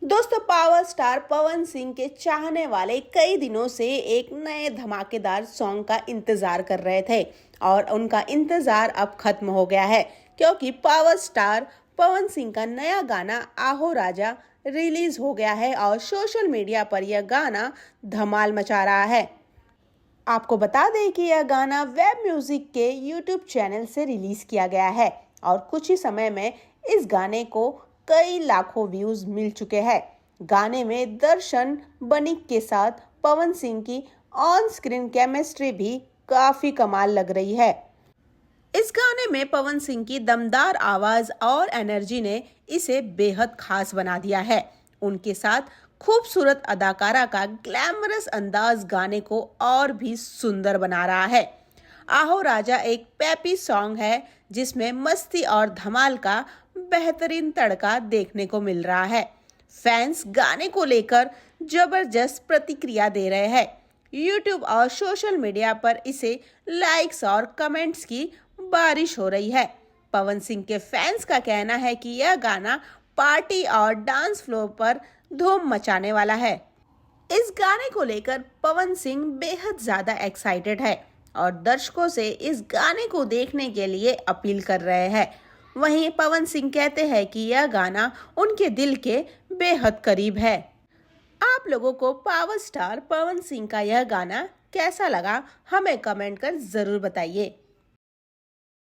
दोस्तों, power star Pawan Singh के चाहने वाले कई दिनों से एक नए धमाकेदार सॉन्ग का इंतजार कर रहे थे और उनका इंतजार अब खत्म हो गया है, क्योंकि पावर स्टार पवन सिंह का नया गाना आहो राजा रिलीज हो गया है और सोशल मीडिया पर यह गाना धमाल मचा रहा है। आपको बता दें कि यह गाना वेब म्यूजिक के यूट्यूब चैनल से रिलीज किया गया है और कुछ ही समय में इस गाने को कई लाखों व्यूज मिल चुके हैं। गाने में दर्शन बनिक के साथ पवन सिंह की ऑन स्क्रीन केमिस्ट्री भी काफी कमाल लग रही है। इस गाने में पवन सिंह की दमदार आवाज और एनर्जी ने इसे बेहद खास बना दिया है। उनके साथ खूबसूरत अदाकारा का ग्लैमरस अंदाज गाने को और भी सुंदर बना रहा है। आहो राजा एक पैपी सॉन्ग है जिसमें मस्ती और धमाल का बेहतरीन तड़का देखने को मिल रहा है। फैंस गाने को लेकर जबरदस्त प्रतिक्रिया दे रहे हैं। यूट्यूब और सोशल मीडिया पर इसे लाइक्स और कमेंट्स की बारिश हो रही है। पवन सिंह के फैंस का कहना है कि यह गाना पार्टी और डांस फ्लोर पर धूम मचाने वाला है। इस गाने को लेकर पवन सिंह बेहद ज्यादा एक्साइटेड है और दर्शकों से इस गाने को देखने के लिए अपील कर रहे हैं। वहीं पवन सिंह कहते हैं कि यह गाना उनके दिल के बेहद करीब है। आप लोगों को पावर स्टार पवन सिंह का यह गाना कैसा लगा, हमें कमेंट कर जरूर बताइए।